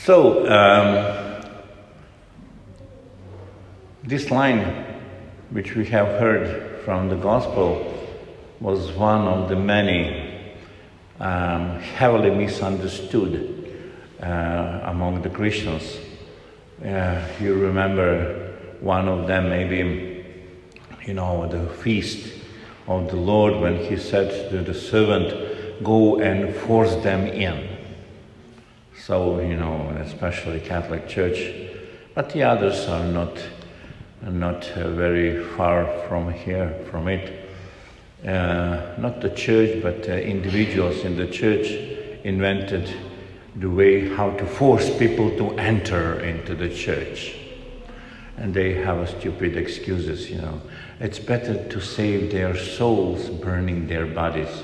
So, this line which we have heard from the Gospel was one of the many heavily misunderstood among the Christians. You remember one of them, maybe, the feast of the Lord, when he said to the servant, "Go and force them in." So, especially Catholic Church, but the others are not very far from it. Not the church, but individuals in the church invented the way how to force people to enter into the church. And they have stupid excuses, It's better to save their souls burning their bodies,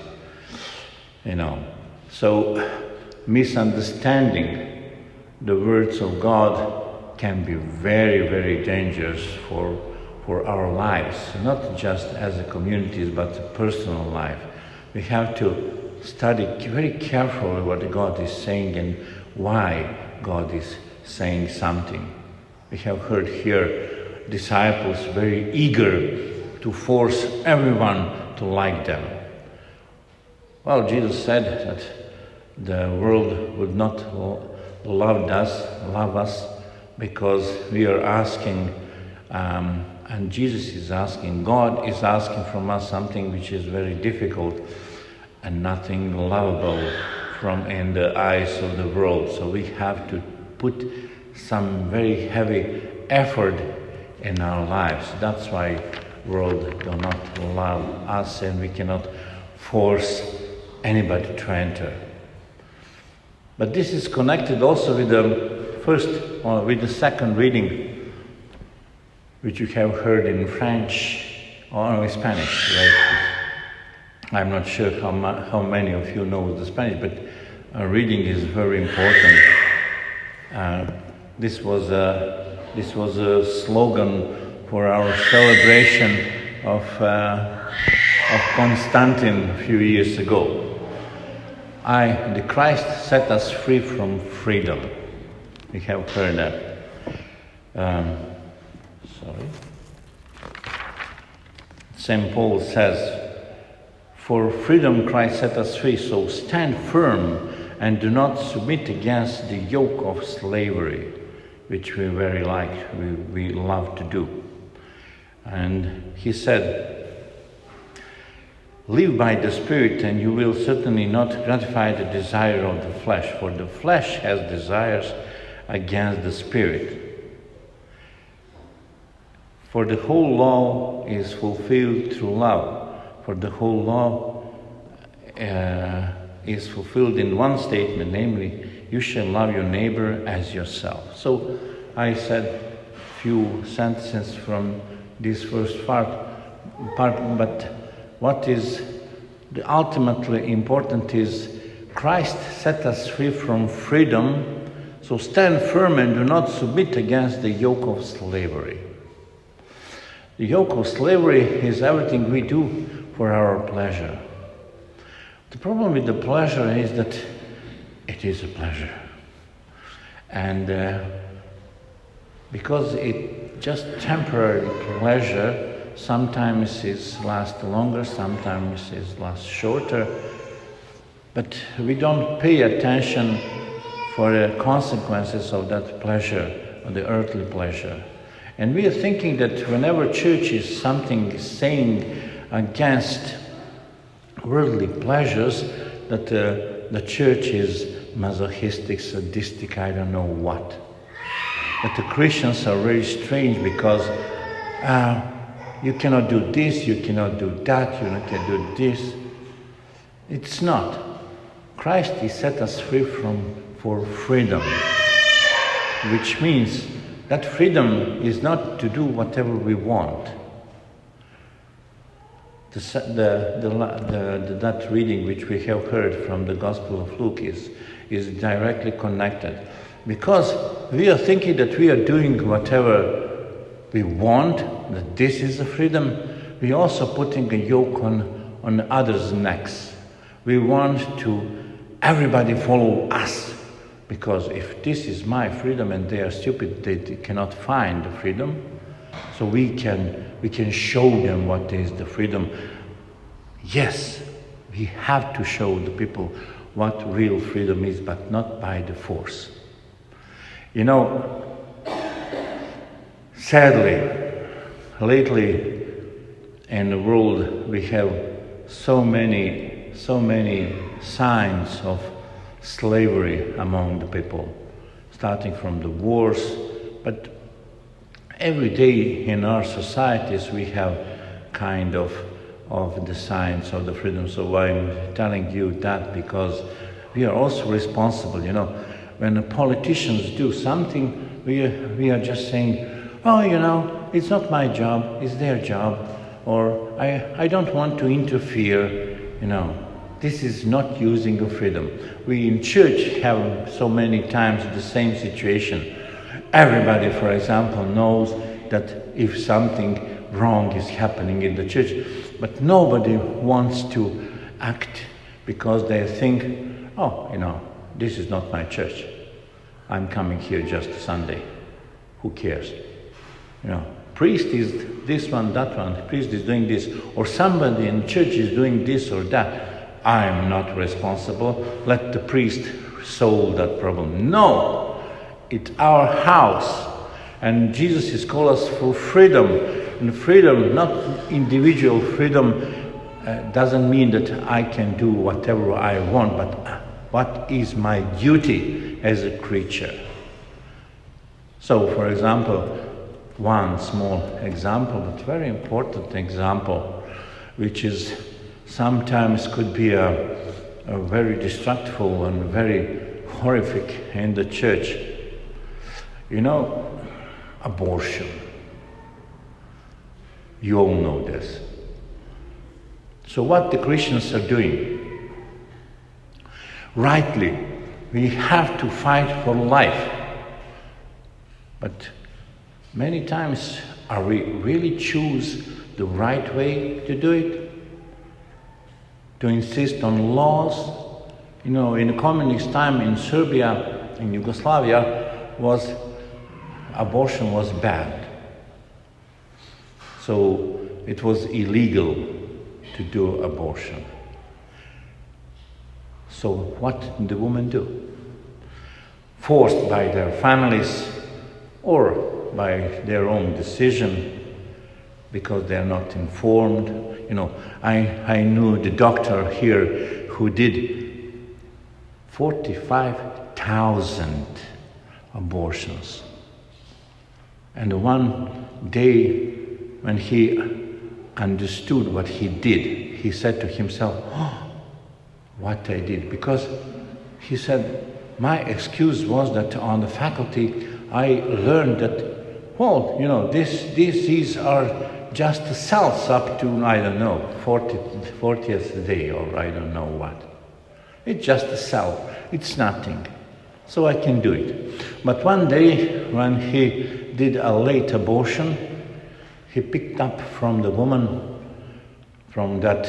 So, misunderstanding the words of God can be very, very dangerous for our lives, not just as a communities, but a personal life. We have to study very carefully what God is saying and why God is saying something. We have heard here disciples very eager to force everyone to like them. Well, Jesus said that the world would not love us because we are asking, and Jesus is asking, God is asking from us something which is very difficult and nothing lovable in the eyes of the world. So we have to put some very heavy effort in our lives. That's why the world do not love us, and we cannot force anybody to enter. But this is connected also with the second reading, which you have heard in French or in Spanish, right? I'm not sure how many of you know the Spanish, but reading is very important. This was a slogan for our celebration of Constantine a few years ago. The Christ set us free from freedom. We have heard that. St. Paul says, "For freedom Christ set us free, so stand firm and do not submit against the yoke of slavery," which we very we love to do. And he said, "Live by the Spirit, and you will certainly not gratify the desire of the flesh, for the flesh has desires against the Spirit. For the whole law is fulfilled through love, for the whole law is fulfilled in one statement, namely, you shall love your neighbor as yourself." So I said a few sentences from this first part, but what is ultimately important is Christ set us free from freedom, so stand firm and do not submit against the yoke of slavery. The yoke of slavery is everything we do for our pleasure. The problem with the pleasure is that it is a pleasure. And because it just temporary pleasure, sometimes it lasts longer, sometimes it lasts shorter, but we don't pay attention for the consequences of that pleasure, of the earthly pleasure. And we are thinking that whenever church is saying against worldly pleasures, that the church is masochistic, sadistic, I don't know what. But the Christians are very strange because you cannot do this, you cannot do that, you cannot do this. It's not. Christ has set us free for freedom, which means that freedom is not to do whatever we want. That reading which we have heard from the Gospel of Luke is directly connected. Because we are thinking that we are doing whatever we want, that this is a freedom, we are also putting a yoke on others' necks. We want to everybody follow us. Because if this is my freedom and they are stupid, they cannot find the freedom. So we can show them what is the freedom. Yes, we have to show the people what real freedom is, but not by the force. You know, sadly, lately in the world we have so many signs of slavery among the people, starting from the wars, but every day in our societies we have kind of the signs of the freedom. So I'm telling you that because we are also responsible. You know, when the politicians do something, we are just saying, oh, you know, it's not my job, it's their job, or I don't want to interfere. You know, this is not using of freedom. We in church have so many times the same situation. Everybody, for example, knows that if something wrong is happening in the church, but nobody wants to act because they think, oh, you know, this is not my church. I'm coming here just Sunday. Who cares? You know, priest is this one, that one, priest is doing this, or somebody in church is doing this or that. I'm not responsible. Let the priest solve that problem. No, it's our house. And Jesus is called us for freedom. And freedom, not individual freedom, doesn't mean that I can do whatever I want, but what is my duty as a creature? So, for example, one small example, but very important example, which is sometimes could be a very destructive and very horrific in the church. You know, abortion. You all know this. So what the Christians are doing? Rightly, we have to fight for life. But many times, are we really choose the right way to do it? To insist on laws? You know, in the communist time in Serbia, in Yugoslavia, abortion was bad. So it was illegal to do abortion. So what did the women do? Forced by their families or by their own decision, because they are not informed. You know, I knew the doctor here who did 45,000 abortions. And one day, when he understood what he did, he said to himself, oh, what I did. Because he said, my excuse was that on the faculty, I learned that, well, you know, these are just cells up to, I don't know, 40th day, or I don't know what. It's just a cell. It's nothing. So I can do it. But one day, when he did a late abortion, he picked up from the woman, from that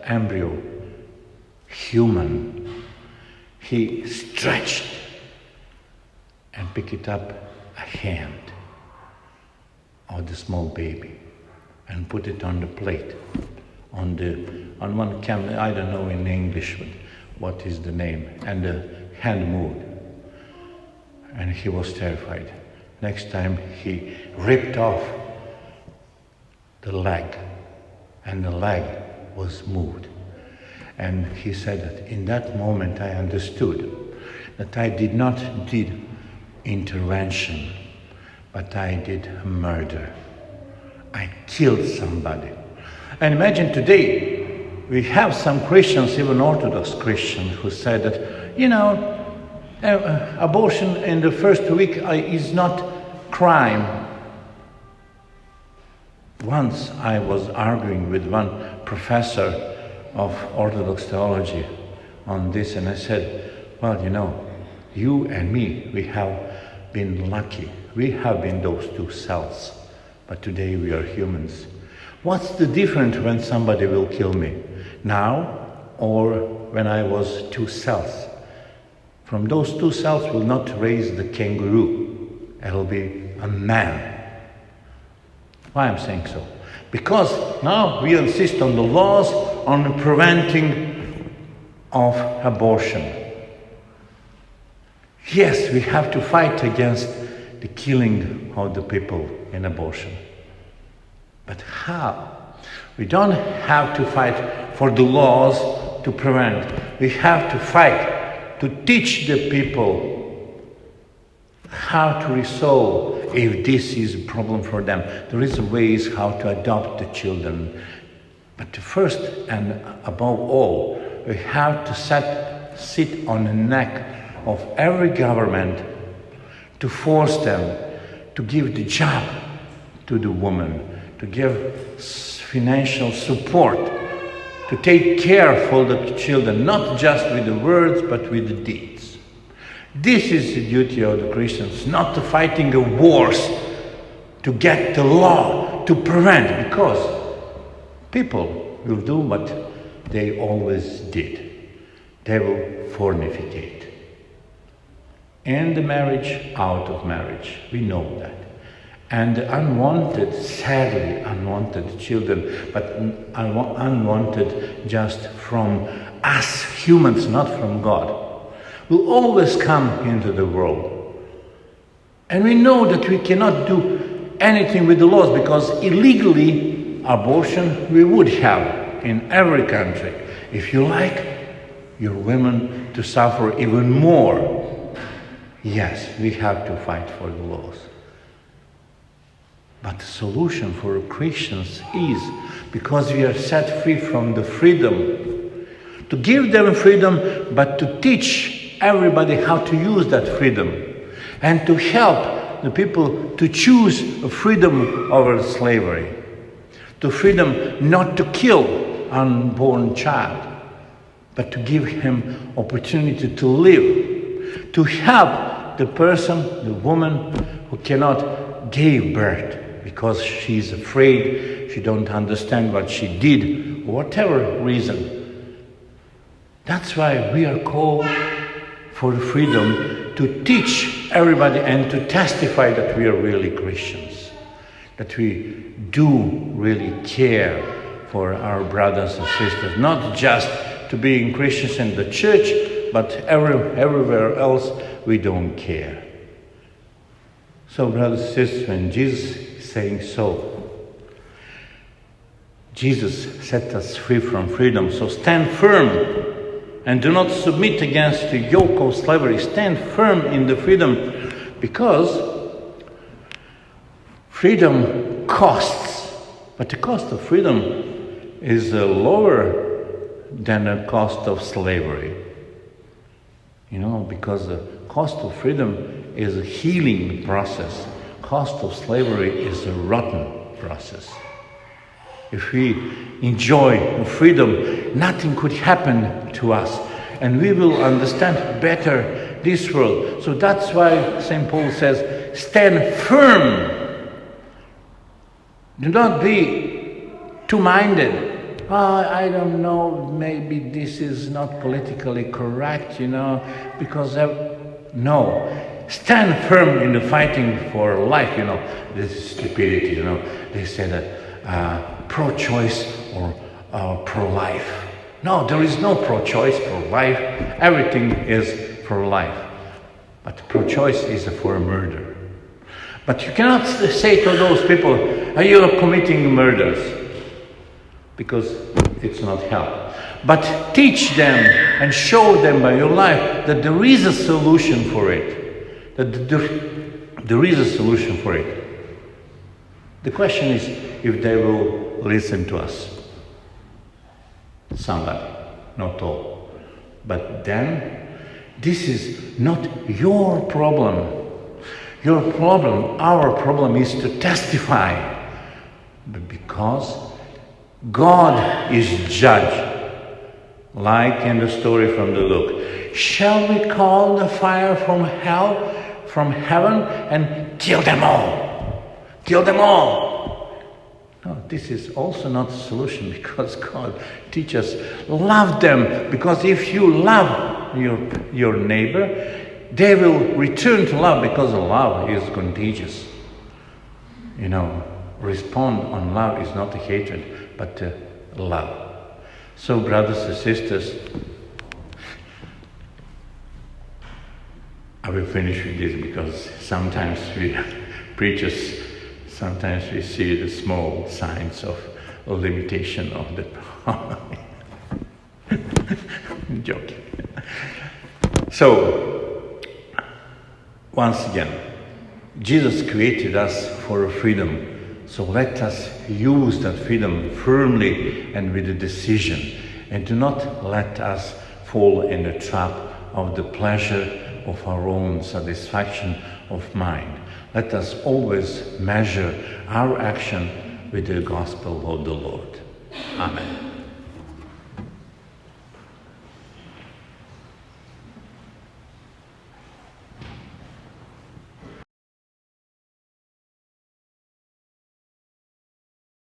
embryo, human. He stretched and picked it up a hand of the small baby and put it on the plate, on one camera. I don't know in English what is the name, and the hand moved. And he was terrified. Next time he ripped off the leg, and the leg was moved. And he said that in that moment I understood that I did not do intervention, but I did murder. I killed somebody. And imagine today, we have some Christians, even Orthodox Christians, who said that, you know, abortion in the first week is not crime. Once I was arguing with one professor of Orthodox theology on this, and I said, well, you know, you and me, we have been lucky. We have been those two cells, but today we are humans. What's the difference when somebody will kill me? Now or when I was two cells? From those two cells will not raise the kangaroo. It will be a man. Why I'm saying so? Because now we insist on the laws on the preventing of abortion. Yes, we have to fight against the killing of the people in abortion. But how? We don't have to fight for the laws to prevent. We have to fight to teach the people how to resolve if this is a problem for them. There is ways how to adopt the children. But first and above all, we have to sit on the neck of every government to force them to give the job to the woman, to give financial support, to take care for the children, not just with the words, but with the deeds. This is the duty of the Christians, not to fighting the wars, to get the law, to prevent, because people will do what they always did. They will fornicate. In the marriage, out of marriage. We know that. And unwanted, sadly unwanted children, but unwanted just from us humans, not from God, will always come into the world. And we know that we cannot do anything with the laws, because illegally abortion we would have in every country. If you like your women to suffer even more, yes, we have to fight for the laws. But the solution for Christians is, because we are set free from the freedom, to give them freedom, but to teach everybody how to use that freedom, and to help the people to choose freedom over slavery, to freedom not to kill unborn child, but to give him opportunity to live, to help the person, the woman who cannot give birth because she's afraid, she don't understand what she did, whatever reason. That's why we are called for freedom, to teach everybody and to testify that we are really Christians, that we do really care for our brothers and sisters, not just to being Christians in the church, but everywhere else we don't care. So, brothers and sisters, when Jesus is saying so, Jesus set us free from freedom. So stand firm and do not submit against the yoke of slavery. Stand firm in the freedom, because freedom costs, but the cost of freedom is lower than the cost of slavery. You know, because the cost of freedom is a healing process. Cost of slavery is a rotten process. If we enjoy freedom, nothing could happen to us, and we will understand better this world. So that's why St. Paul says, stand firm. Do not be two-minded. I don't know, maybe this is not politically correct, because no. Stand firm in the fighting for life, this is stupidity, They say that pro-choice or pro-life. No, there is no pro-choice, pro-life. Everything is pro-life. But pro-choice is for murder. But you cannot say to those people, are you committing murders? Because it's not help. But teach them and show them by your life that there is a solution for it. That there is a solution for it. The question is if they will listen to us. Somebody, not all. But then, this is not your problem. Your problem, our problem is to testify. But because God is judge, like in the story from the Luke. Shall we call the fire from hell, from heaven, and kill them all? Kill them all. No, this is also not a solution, because God teaches us, love them, because if you love your neighbor, they will return to love, because love is contagious. Respond on love is not a hatred, but love. So, brothers and sisters, I will finish with this, because sometimes we preachers, sometimes we see the small signs of a limitation of the I'm joking. So, once again, Jesus created us for freedom. So let us use that freedom firmly and with a decision, and do not let us fall in the trap of the pleasure of our own satisfaction of mind. Let us always measure our action with the gospel of the Lord. Amen.